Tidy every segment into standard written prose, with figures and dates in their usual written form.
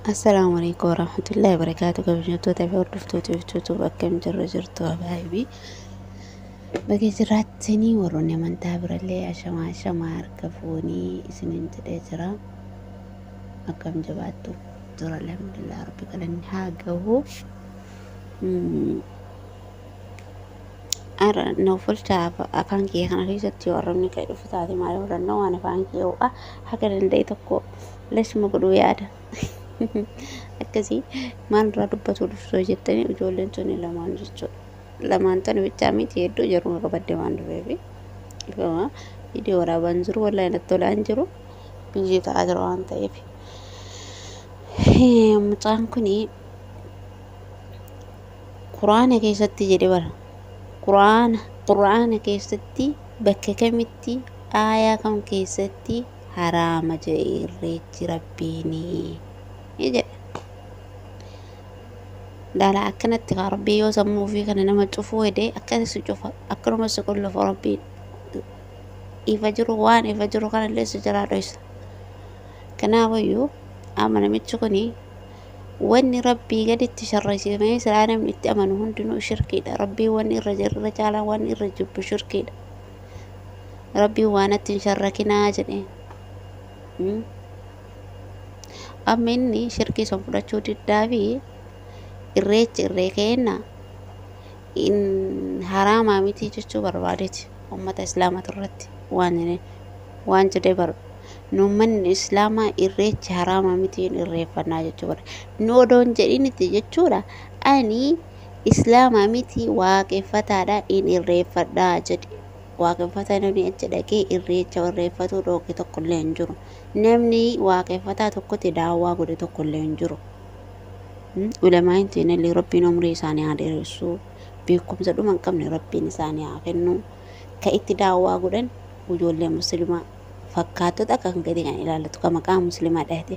السلام عليكم ورحمة الله وبركاته. كيف جرتوا تابعوا رفتوتي وفتوتوا بكم جرتوا حبايبي بقي جراتني وروني من تابر اللي عشما أركفوني سنين تدجرا أكم جباتو جرى الحمد لله ربي قلن حاقه أرى نوفل شاف أفانكي خنا ريستي ورمني كي رفتاتي ما يورنو أنا فانكي أو حكا لنديتكو ليش مقلو يادا akkasii maalirraa dubbatu dhuftoo jettanii ijoolleen tuni lamaan jechuudha. Lamaan tana bichaa miti hedduu jaruma qabadde waan dhufeefi ifama viidiyoo waraabaan jiru wallahi natti tolaa hin jiru biyyi ta'aa jira waan ta'eef. Mucaan kuni quraana keessatti jedhe bara quraana keessatti bakka kamitti aayaa kam keessatti haraama jedhe irreechi rabbiinii jedhe. Dala akkanatti kaa rabbii yoo sammuu fi kana nama cufuu hede akkasi cufa akkanumas qullufa rabbii ifa jiru waan ifa jiru kanallee si jalaa dhoysa. Kanaafiyyuu amma namichi kuni wanni rabbii gaditti sharrisiifamee silaa namni itti amanu hundinuu shirkiidha. Rabbii wanni irra caalaa wanni irra jibbu shirkiidha. Rabbii waan ittiin sharrakinaa jedhee amma inni shirkii san fudhachuu diddaa fi irreechi irree keenna in haraamaa miti jechuu barbaadeeti ummata islaamata irratti waan jedhee bara nu manni islaamaa irreechi haraamaa miti irreeffannaa jechuu bara nu odoon jedhiniti jechuudha. Ani islaamaa miti waaqeffataadha in irreeffadhaa jedhe. Waaqeffataa namni achi dhaqee irreecha irreeffatu dhooqe tokkollee hin jiru. Namni waaqeffataa tokkotti daawwaa godhe tokkollee hin jiru. Ulamaan teenallee rabbiin umrii isaanii haa dheeressu, beekumsa dhuma hin qabne rabbiin isaanii haa kennu. Ka itti daawwaa godhan ijoollee musliimaa fakkaattota kan gadi kan ilaallatu kan maqaa musliimaa dhahate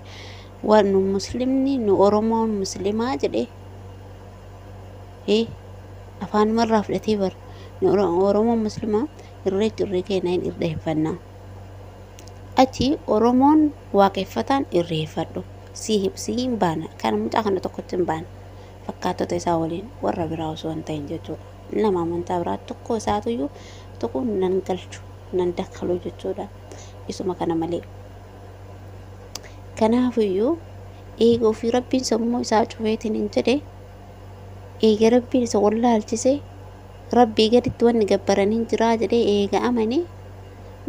waan nu musliimni nu oromoon musliimaa jedhe afaan marraa fudhatee bara nu oromoon musliimaa irreechi irree keenya hin irreeffannaa. Achi oromoon waaqeffataan irreeffadhu. Sihin baana kan mucaa kana tokkotti hin baana fakkaattota isaa waliin warra biraa osoo hin ta'in jechuudha. Nama amantaa biraa tokko isaatuyyuu tokko nan galchu nan dakkalu jechuudha. Isuma kana malee. Kanaafiyyuu eega ofii rabbiin sammuu isaa cufeetiin hin jedhe eega rabbiin isa wallaalchise rabbii gaditti wanni gabbaranii jiraa jedhee eega amane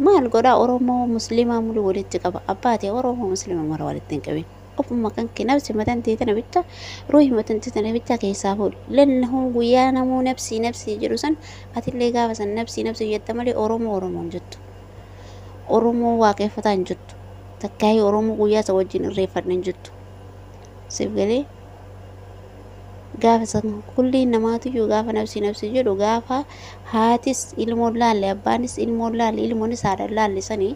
maal godhaa Oromoo musliimaa muluu walitti qaba. Abbaatee Oromoo musliimaa mara walitti hin qabin. Ofuma kan nafsi matan teetana bicha ruuhi matan teetana bicha keessaa fuudhu lannahu guyyaa namuu nafsii jedhu san atillee gaafa san nafsii jetta malee Oromoon jettu. Oromoo waaqeffataa hin jettu. Takkaayii Oromoo guyyaa isa wajjin irreeffadha hin jettu. Siif galee gaafa san kulli namaatiyyuu gaafa nafsii jedhu gaafa haatis ilmoon laalle abbaanis ilmoon laalle ilmoonis haadha laalle sanii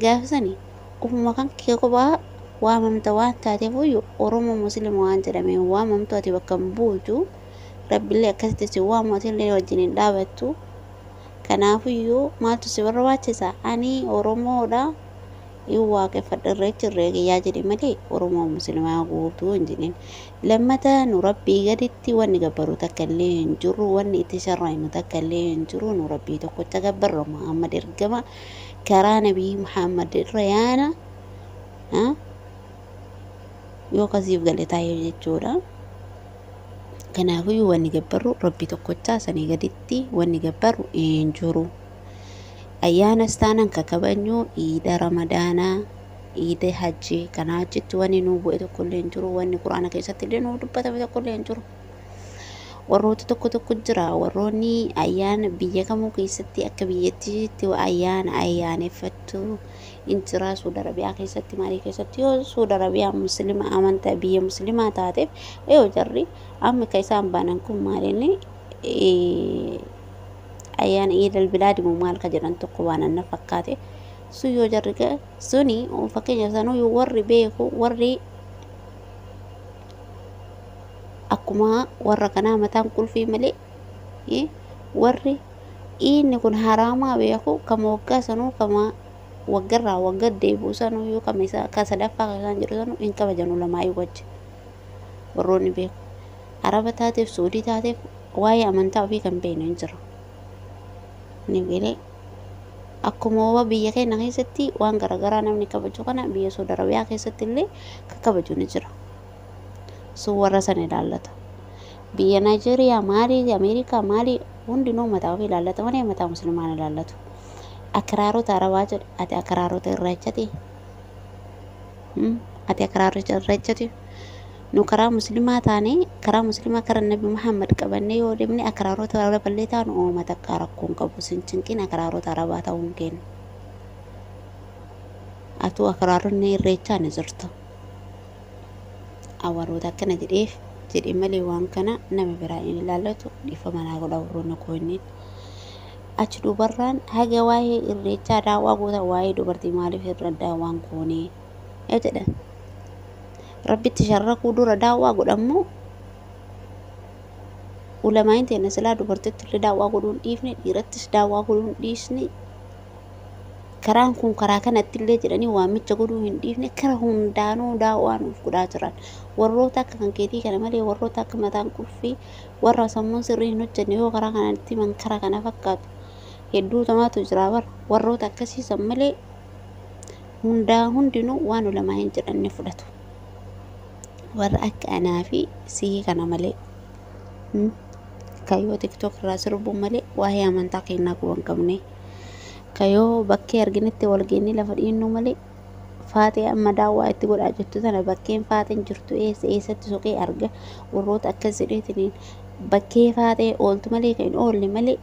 gaafa sanii ofuma kan kee kophaa waamamta waan taateefuyyuu Oromoo musliima waan jedhamee waamamtu ati bakka hin buutu rabbiillee akkasitti si waamu atillee wajjin hin dhaabattu. Kanaafiyyuu maaltu si barbaachisa? Ani Oromoodha yoo waaqeffadha irreechi irree kiyyaa jedhe malee Oromoo musliimaa guutuu hin jedhin. Lammata nu rabbii gaditti wanni gabbaru takka illee hin jiru, wanni itti sharraa'imu takka illee hin jiru. Nu rabbii tokkocha gabbarra Muhammad ergama karaa nabii Muhammad irra yaana yoo kasiif gale taa'ee jechuudha. Kanaafiyyuu wanni gabbarru rabbii tokkochaa sanii gaditti wanni gabbarru hin jiru. Ayyaanas taanaan kan kabajnu iida ramadaanaa, iida hajjii kanaa achitti wanni nuu bu'e tokkollee hin jiru. Wanni quraana keessatti illee nuu dubbatame tokkollee hin jiru. Warroota tokko jira warroonni ayyaana biyya kamuu keessatti akka biyyattiitti ayyaana ayyaaneffattu in jira. Suudi Arabiyaa keessatti maalii keessatti yoo Suudi Arabiyaa musliima amantaa biyya musliimaa taateef yoo jarri amma ka isaan baanan kun maalinni ayyaana iidal bilaadi maal ka jedhan tokko baanan na fakkaate sun yoo jarri suni fakkeenya sanuu warri beeku warri akkuma warra kanaa mataan qulfii malee warri inni kun haraamaa beeku kama waggaa sanuu kama waggarraa wagga deebuu sanuu yoo kama isa ka sadaffaa kan isaan jedhu sanuu hin kabajanu lamaa wajjin. warroonni beeku. Araba taateef Suudii taateef waa'ee amantaa ofii kan beeknu hin jiru. Ni galee akkuma biyya keenya keessatti waan garaagaraa namni kabaju kana biyya Saudi Arabiyaa keessatti illee kan kabaju ni jira. Sun warra sana ilaallata. Biyya Naayijeeriyaa maali, Ameerikaa maali hundinuu mataa ofii ilaallata malee mataa musliimaa ilaallatu. Akiraarota Arabaa jedhu ati akiraarota irraachate. Ati akiraarota irraachate. Nu karaa musliimaa taane karaa musliimaa karaa Nabi Muhammad qabannee yoo deemne akiraarota Araballee taanu uummata akka rakkoon qabu sincinqiin akiraarota Arabaa ta'uun kennu. Atu akiraaronni irreechaa ni jirtu. Awwaroota akkana jedhee malee waan kana nama biraa hin ilaallatu dhiifama naa godha warroonni koonniin. Achi dubarraan haga waa'ee irreechaa daawwaa goota waa'ee dubartii maaliif irra daawwaan koonee jedhan. Rabbitti sharrakuu dura daawwaa godhamu ulamaan teenya silaa dubartitti illee daawwaa godhuun dhiifne dhiirattis daawwaa godhuun dhiisne karaan kun karaa kanatti illee jedhanii waamicha godhuu hin dhiifne kara hundaanuu daawwaa nuuf godhaa jiran warroota akka kan keetii kana malee warroota akka mataan qulfii warra sammuun sirrii hin hojjenne yoo karaa kanatti man karaa kana fakkaatu hedduu tamaatu jira warroota akkasiisan malee hundinuu waan ulamaa hin jedhanne fudhatu. Warra akka anaa fi sii kana malee kayyoo TikTok irraa sirbuun malee waa'ee amantaa kennaa quban qabne kayyoo bakkee arginetti wal geennee lafa dhiinnu malee faatee amma daawwaa itti godhaa jirtu tana bakkeen faateen jirtu eessatti soqee arga warroota akkas jedheetiniin bakkee faatee ooltu malee kan hin oolle malee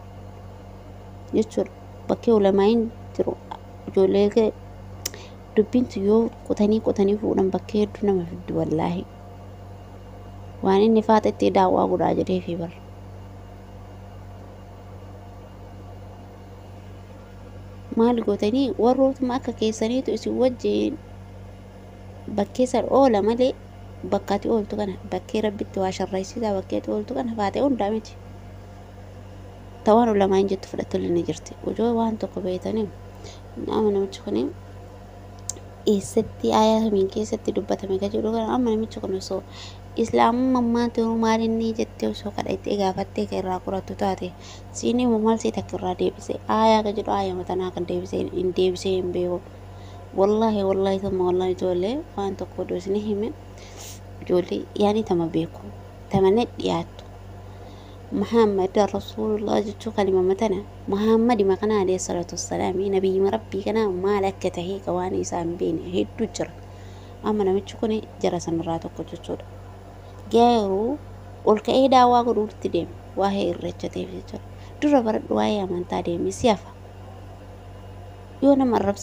jechuudha. Bakkee ulamaa hin jiru ijoollee dubbintu yoo qotanii fuudhan bakkee hedduu nama fiddu wallaahi. Waan inni faatetti daawwaa godhaa jedhee fi bara. Maal gootanii warrootuma akka keessaniitu isin wajjin bakkee san oola malee bakkaatti ooltu kana bakkee rabbitti waa sharreessisaa bakkeetti ooltu kana faatee hundaa miti. Tawaan ulamaa hin jettu fudhattu illee ni jirti. Ujoo waan tokko beektanii nama namichi kuni eessatti aayaa kamiin keessatti dubbatame kan jedhu kana amma namichi kun osoo islaamummaan turuu maalinni jettee osoo kadhattee gaafattee kan irraa qorattu taate siinii maal see takka irraa deebisee aayaa kan jedhu aayaa matanaa kan deebisee hin beeku. Wallaahi tamma wallaahi ijoollee waan tokko odoo isin hime ijoollee yaani tama beeku tamane dhiyaattu. Muhammad Rasulullah jechuu kalima matana Muhammad makana alayhi salatu wassalam nabiyyi rabbii kana maal akka tahee waan isaan beene hedduu jira. Amma namichi kun jara sanarraa tokko jechuudha. Garuu ol ka'ee daawwaa godhuutti deema waa'ee irreechateef jechuudha. Dura baradhu waa'ee amantaa deemee siyafa yoo nama arrabsa